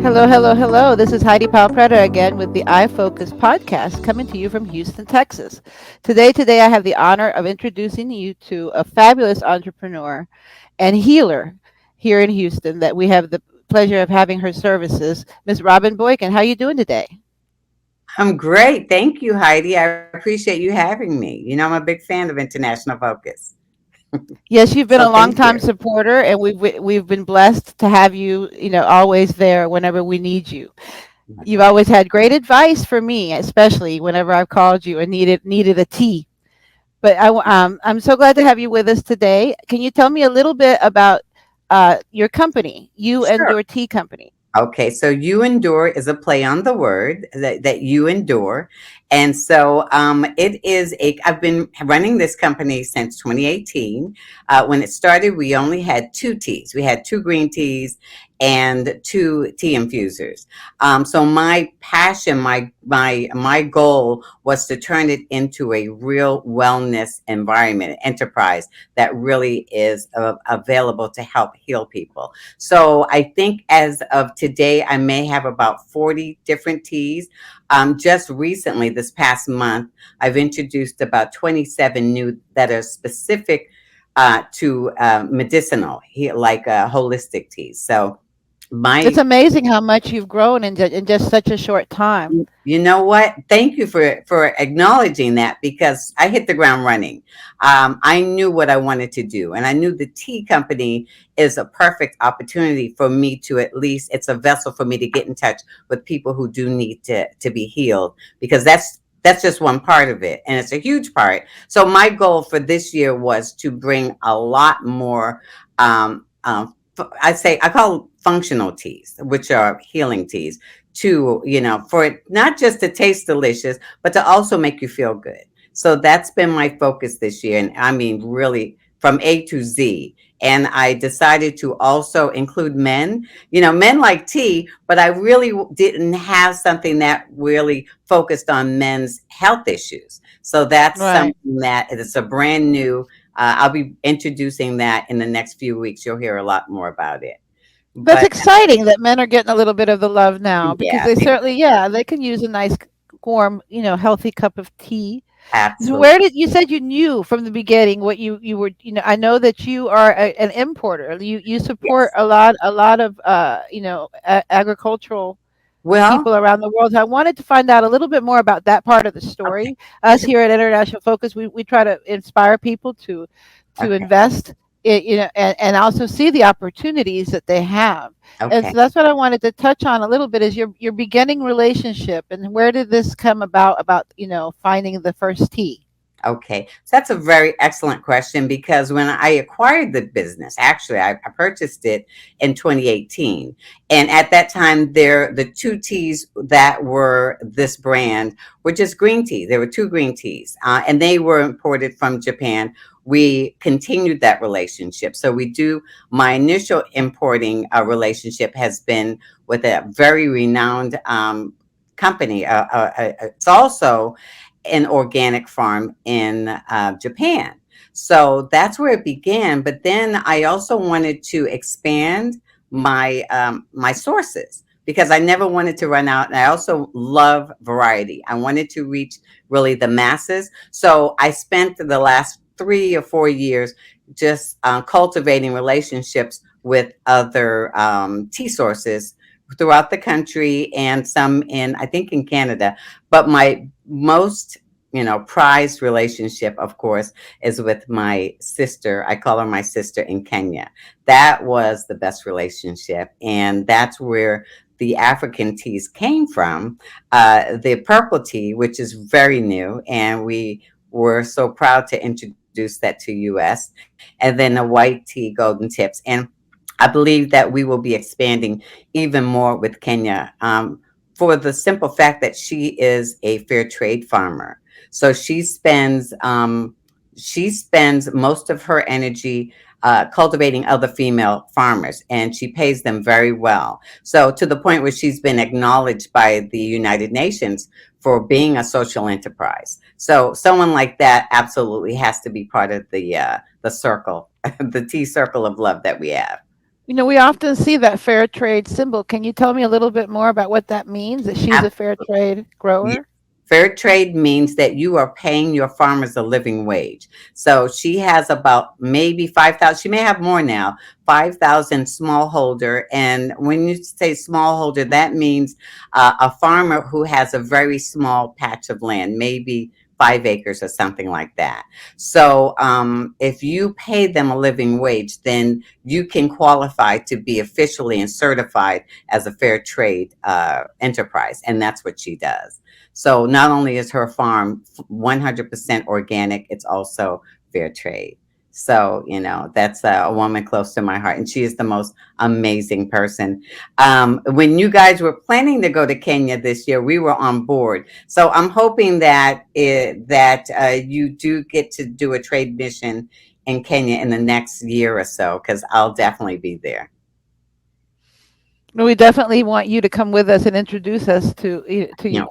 Hello, hello, hello. This is Heidi Powell-Prera again with the iFocus podcast coming to you from Houston, Texas. Today, I have the honor of introducing you to a fabulous entrepreneur and healer here in Houston that we have the pleasure of having her services, Miss Robin Boykin. How are you doing today? I'm great. Thank you, Heidi. I appreciate you having me. I'm a big fan of International Focus. Yes, you've been So a thank longtime you. supporter, and we've been blessed to have you, always there whenever we need you. You've always had great advice for me, especially whenever I've called you and needed a tea. But I'm so glad to have you with us today. Can you tell me a little bit about your company, You Sure. Endure Tea Company? Okay, so you endure is a play on the word that you endure. And so I've been running this company since 2018. When it started, we only had two teas. We had two green teas and two tea infusers. So my passion, my goal was to turn it into a real wellness environment, enterprise that really is available to help heal people. So I think as of today, I may have about 40 different teas. Just recently, this past month, I've introduced about 27 new that are specific to medicinal, like holistic teas. So It's my amazing how much you've grown in just such a short time. You know what? Thank you for acknowledging that because I hit the ground running. I knew what I wanted to do, and I knew the tea company is a perfect opportunity for me to at least it's a vessel for me to get in touch with people who do need to be healed because that's just one part of it, and it's a huge part. So my goal for this year was to bring a lot more. I call functional teas, which are healing teas to, for it not just to taste delicious, but to also make you feel good. So that's been my focus this year. And I mean, really from A to Z. And I decided to also include men. Men like tea, but I really didn't have something that really focused on men's health issues. So that's Right. something that is a brand new. I'll be introducing that in the next few weeks. You'll hear a lot more about it. That's But exciting that men are getting a little bit of the love now because yeah, they certainly, yeah, they can use a nice, warm, healthy cup of tea. So absolutely. where did you said you knew from the beginning what you were, I know that you are an importer. You support Yes. a lot of agricultural Well, people around the world. I wanted to find out a little bit more about that part of the okay. story. Us here at International Focus, we try to inspire people to Okay. invest and also see the opportunities that they have. And Okay. so that's what I wanted to touch on a little bit is your beginning relationship and where did this come about, finding the first tea. Okay. So that's a very excellent question because when I acquired the business, actually, I purchased it in 2018. And at that time, the two teas that were this brand were just green tea. There were two green teas, and they were imported from Japan. We continued that relationship. So my initial importing relationship has been with a very renowned company. It's also an organic farm in Japan. So that's where it began. But then I also wanted to expand my sources because I never wanted to run out. And I also love variety. I wanted to reach really the masses. So I spent the last 3 or 4 years just cultivating relationships with other tea sources throughout the country and some I think in Canada. But my most prized relationship, of course, is with my sister. I call her my sister in Kenya. That was the best relationship. And that's where the African teas came from. The purple tea, which is very new, and we were so proud to introduce that to US, and then the white tea, golden tips. And I believe that we will be expanding even more with Kenya for the simple fact that she is a fair trade farmer. So she spends most of her energy cultivating other female farmers, and she pays them very well. So to the point where she's been acknowledged by the United Nations for being a social enterprise. So someone like that absolutely has to be part of the circle, the tea circle of love that we have. We often see that fair trade symbol. Can you tell me a little bit more about what that means, that she's a fair trade Yeah. grower? Fair trade means that you are paying your farmers a living wage. So she has about maybe 5,000, she may have more now, 5,000 smallholder. And when you say smallholder, that means a farmer who has a very small patch of land, maybe 5 acres or something like that. So if you pay them a living wage, then you can qualify to be officially and certified as a fair trade enterprise. And that's what she does. So not only is her farm 100% organic, it's also fair trade. So, that's a woman close to my heart, and she is the most amazing person. When you guys were planning to go to Kenya this year, we were on board. So I'm hoping that you do get to do a trade mission in Kenya in the next year or so, because I'll definitely be there. We definitely want you to come with us and introduce us You to know,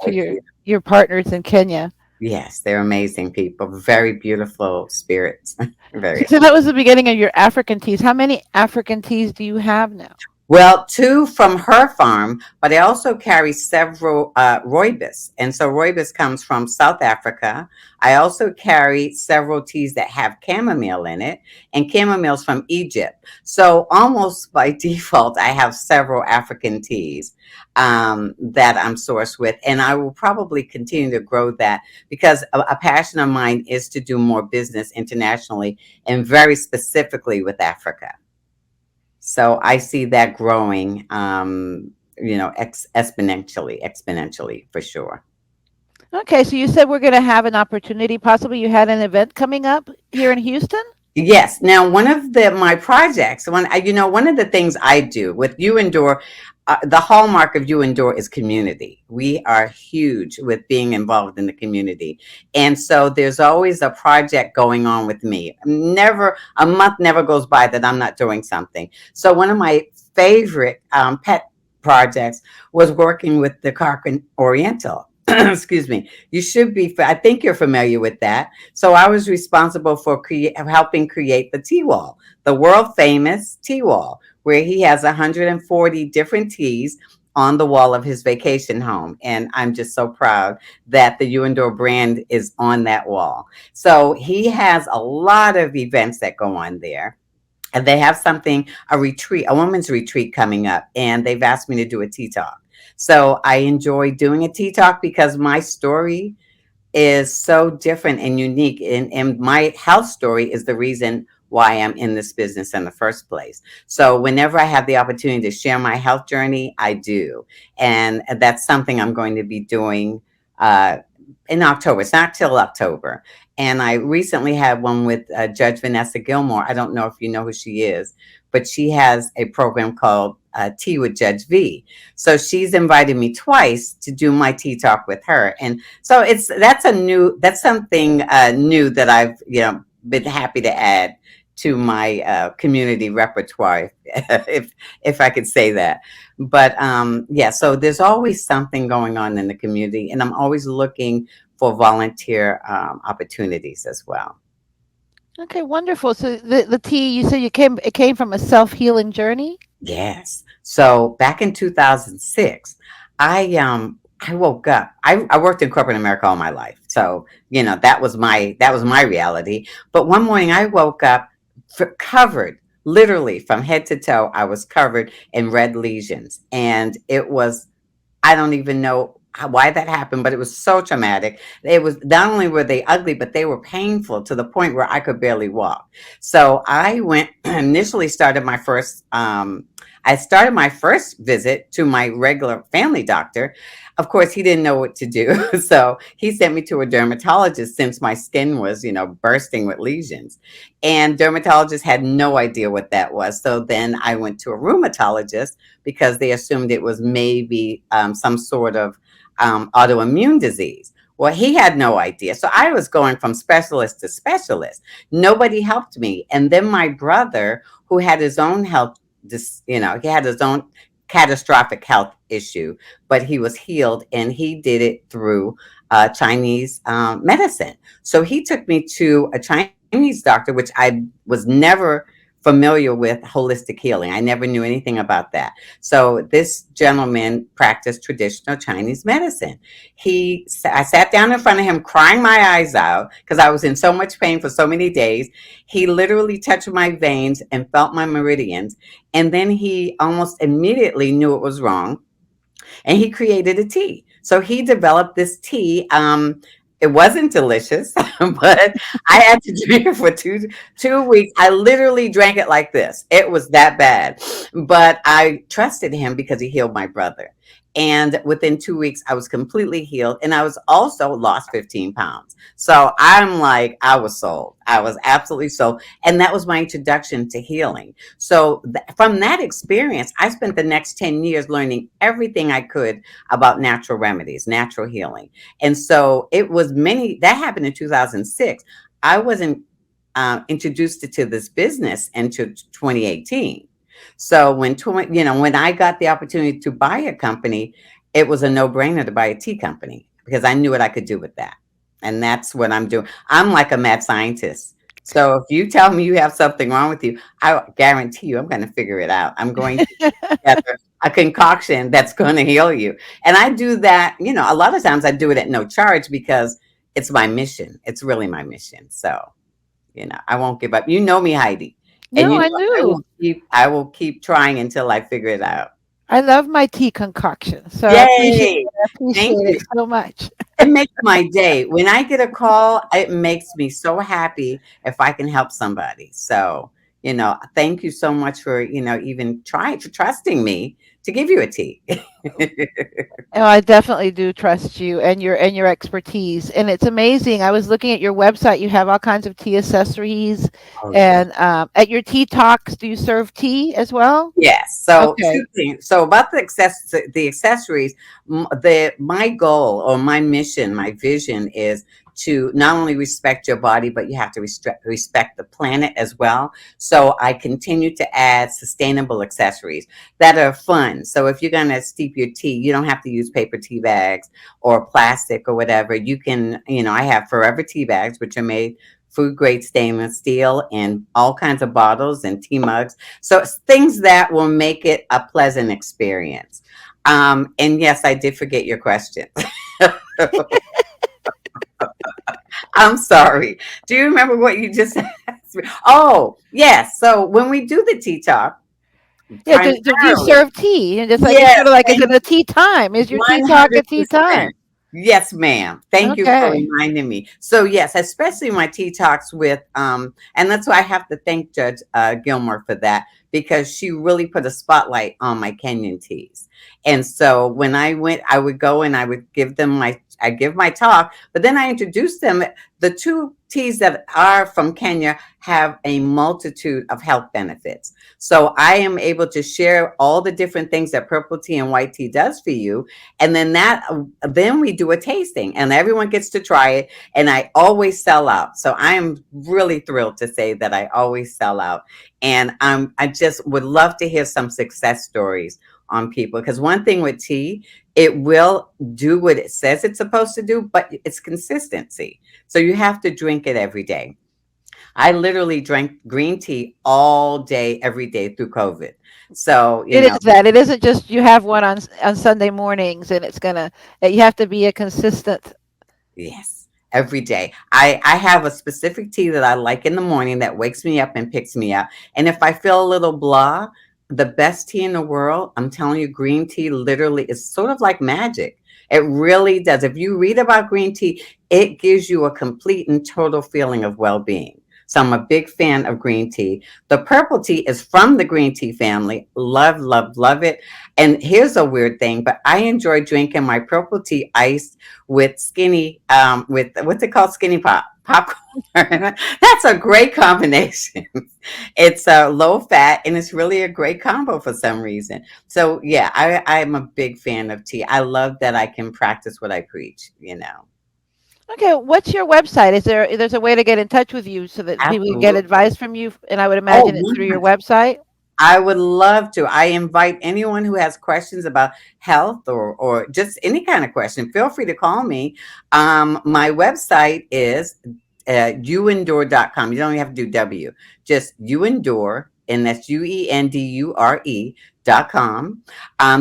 your partners in Kenya. yes, they're amazing people, very beautiful spirits, very. So that was the beginning of your African teas. How many African teas do you have now? Well, two from her farm, but I also carry several rooibos. And so rooibos comes from South Africa. I also carry several teas that have chamomile in it, and chamomile's from Egypt. So almost by default, I have several African teas that I'm sourced with. And I will probably continue to grow that because a passion of mine is to do more business internationally and very specifically with Africa. So I see that growing, exponentially for sure. Okay, so you said we're going to have an opportunity. Possibly you had an event coming up here in Houston. Yes. Now, one of my projects, one of the things I do with You Endure, the hallmark of You Endure is community. We are huge with being involved in the community, and so there's always a project going on with me. Never a month never goes by that I'm not doing something. So one of my favorite pet projects was working with the Cochrane Oriental. Excuse me. You should be. I think you're familiar with that. So I was responsible for helping create the tea wall, the world famous tea wall, where he has 140 different teas on the wall of his vacation home. And I'm just so proud that the UENDURE brand is on that wall. So he has a lot of events that go on there. And they have a retreat, a women's retreat coming up, and they've asked me to do a tea talk. So I enjoy doing a tea talk because my story is so different and unique. And my health story is the reason why I'm in this business in the first place. So whenever I have the opportunity to share my health journey, I do. And that's something I'm going to be doing uh, in October. It's not till October. And I recently had one with Judge Vanessa Gilmore. I don't know if you know who she is, but she has a program called Tea with Judge V. So she's invited me twice to do my tea talk with her. And so that's something new that I've been happy to add to my community repertoire, if I could say that. But yeah, so there's always something going on in the community, and I'm always looking for volunteer opportunities as well. Okay, wonderful. So the tea you said it came from a self-healing journey. Yes. So back in 2006, I woke up. I worked in corporate America all my life. So, that was my reality. But one morning I woke up covered literally from head to toe. I was covered in red lesions, and it was, I don't even know why that happened, but it was so traumatic. It was, not only were they ugly, but they were painful to the point where I could barely walk. So I went initially started my first. I started my first visit to my regular family doctor. Of course, he didn't know what to do, so he sent me to a dermatologist since my skin was, bursting with lesions, and dermatologist had no idea what that was. So then I went to a rheumatologist because they assumed it was maybe some sort of autoimmune disease. Well, he had no idea. So I was going from specialist to specialist. Nobody helped me. And then my brother, who had his own health, he had his own catastrophic health issue, but he was healed, and he did it through Chinese medicine. So he took me to a Chinese doctor, which I was never familiar with holistic healing. I never knew anything about that. So this gentleman practiced traditional Chinese medicine. I sat down in front of him crying my eyes out because I was in so much pain for so many days. He literally touched my veins and felt my meridians. And then he almost immediately knew it was wrong, and he created a tea. So he developed this tea. It wasn't delicious, but I had to drink it for two weeks. I literally drank it like this. It was that bad. But I trusted him because he healed my brother. And within 2 weeks, I was completely healed. And I was also lost 15 pounds. So I'm like, I was sold. I was absolutely sold. And that was my introduction to healing. So from that experience, I spent the next 10 years learning everything I could about natural remedies, natural healing. And so it was that happened in 2006. I wasn't introduced to this business until 2018. So when I got the opportunity to buy a company, it was a no-brainer to buy a tea company because I knew what I could do with that. And that's what I'm doing. I'm like a mad scientist. So if you tell me you have something wrong with you, I guarantee you I'm going to figure it out. I'm going to together a concoction that's going to heal you. And I do that, a lot of times I do it at no charge because it's my mission. It's really my mission. So, I won't give up. You know me, Heidi. And No, I knew. I will keep trying until I figure it out. I love my tea concoction, so Yay. I Thank appreciate you. it so much. It makes my day. When I get a call, it makes me so happy if I can help somebody. So, thank you so much for, even trying for trusting me to give you a tea. Oh, I definitely do trust you and your expertise, and it's amazing. I was looking at your website. You have all kinds of tea accessories, Oh, yeah. and at your tea talks, do you serve tea as well? Yes. So Okay. two things. So about the accessories, my goal or my mission, my vision is to not only respect your body, but you have to respect the planet as well. So I continue to add sustainable accessories that are fun. So if you're gonna steep your tea, you don't have to use paper tea bags or plastic or whatever. You can, I have forever tea bags, which are made food grade stainless steel in all kinds of bottles and tea mugs. So it's things that will make it a pleasant experience. And yes, I did forget your question. I'm sorry. Do you remember what you just asked me? Oh, yes. So when we do the tea talk, Yeah. Do you primarily, serve tea? And it's yes, sort of like, is thank it a tea time? Is your tea talk a tea 100%. time? Yes, ma'am. Thank you for Okay. reminding me. So yes, especially my tea talks with and that's why I have to thank Judge Gilmore for that because she really put a spotlight on my Kenyan teas. And so when I went, I would go and I would I give my talk, but then I introduced them. The two teas that are from Kenya have a multitude of health benefits. So I am able to share all the different things that purple tea and white tea does for you, and then we do a tasting and everyone gets to try it, and I always sell out. So I am really thrilled to say that I always sell out, and I just would love to hear some success stories on people, because one thing with tea, it will do what it says it's supposed to do, but it's consistency. So you have to drink it every day. I literally drank green tea all day every day through COVID. So It is that. It isn't just you have one on Sunday mornings and it's gonna. You have to be a consistent. yes, every day. I have a specific tea that I like in the morning that wakes me up and picks me up. And if I feel a little blah, the best tea in the world, I'm telling you, green tea literally is sort of like magic. It really does. If you read about green tea, it gives you a complete and total feeling of well-being. So I'm a big fan of green tea. The purple tea is from the green tea family. Love, love, love it. And here's a weird thing, but I enjoy drinking my purple tea iced with with what's it called? Skinny popcorn. That's a great combination. It's low fat and it's really a great combo for some reason. So yeah, I'm a big fan of tea. I love that I can practice what I preach. Okay, what's your website? There's a way to get in touch with you so that people can get Absolutely. advice from you? And I would Oh, imagine it's through your 100. website. I would love to. I invite anyone who has questions about health or just any kind of question. Feel free to call me. My website is uendure.com. You don't have to do W, just uendure. and that's UENDURE.com.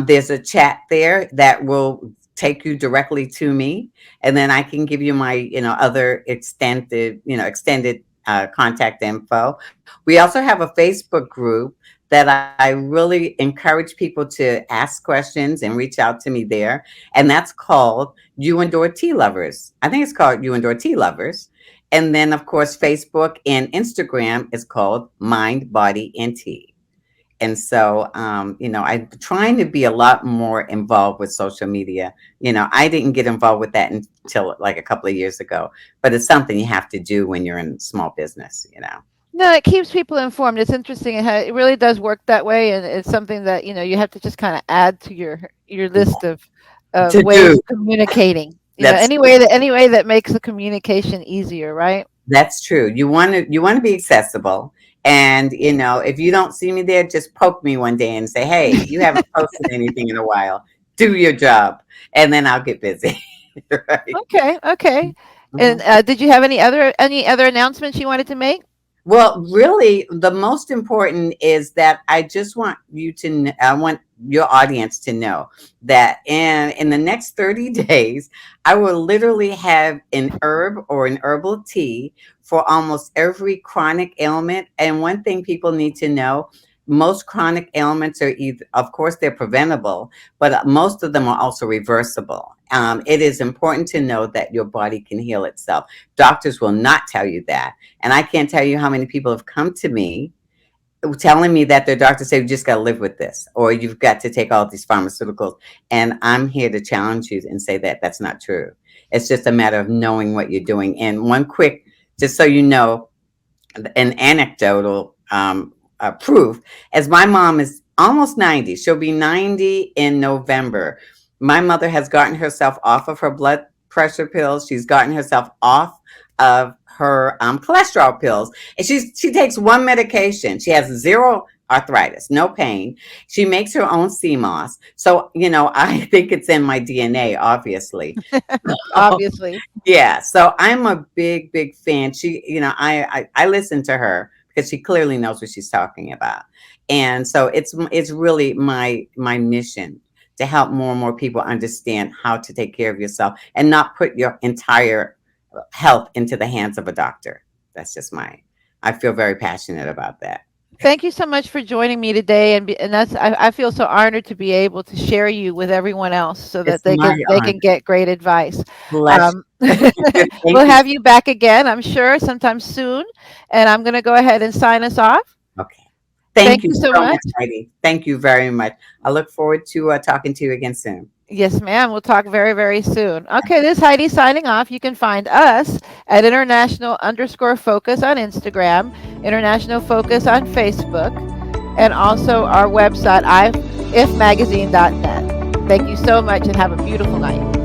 There's a chat there that will take you directly to me, and then I can give you my, other extended contact info. We also have a Facebook group that I really encourage people to ask questions and reach out to me there, and that's called You Endure Tea Lovers. I think it's called You Endure Tea Lovers. And then, of course, Facebook and Instagram is called Mind, Body, and Tea. And so, I'm trying to be a lot more involved with social media. I didn't get involved with that until like a couple of years ago, but it's something you have to do when you're in small business. No, it keeps people informed. It's interesting. It really does work that way, and it's something that you have to just kind of add to your list of To ways do. of communicating. That's Any way that makes the communication easier, right? That's true. You want to be accessible. And if you don't see me there, just poke me one day and say, "Hey, you haven't posted anything in a while. Do your job." And then I'll get busy. Right. Okay, okay. And Mhm. did you have any other announcements you wanted to make? Well, really, the most important is that I just want I want your audience to know that in the next 30 days, I will literally have an herb or an herbal tea for almost every chronic ailment. And one thing people need to know, most chronic ailments are either, of course, they're preventable, but most of them are also reversible. It is important to know that your body can heal itself. Doctors will not tell you that. And I can't tell you how many people have come to me telling me that their doctor said, you just got to live with this, or you've got to take all these pharmaceuticals. And I'm here to challenge you and say that that's not true. It's just a matter of knowing what you're doing. And one quick, just so you know, an anecdotal proof, as my mom is almost 90. She'll be 90 in November. My mother has gotten herself off of her blood pressure pills. She's gotten herself off of her cholesterol pills. And she takes one medication. She has zero arthritis, no pain. She makes her own CMOS. So, I think it's in my DNA, obviously. Obviously. Yeah, so I'm a big, big fan. I listen to her because she clearly knows what she's talking about, and so it's really my mission to help more and more people understand how to take care of yourself and not put your entire health into the hands of a doctor. That's just I feel very passionate about that. Thank you so much for joining me today, and I feel so honored to be able to share you with everyone else so that It's they my can they honor. can get great advice. Bless you. We'll Thank you. have you back again, I'm sure, sometime soon. And I'm going to go ahead and sign us off. Okay. Thank Thank you you so so much, much. Heidi. Thank you very much. I look forward to talking to you again soon. Yes, ma'am. We'll talk very, very soon. Okay, this is Heidi signing off. You can find us at international_focus on Instagram, international focus on Facebook, and also our website, ifmagazine.net. Thank you so much and have a beautiful night.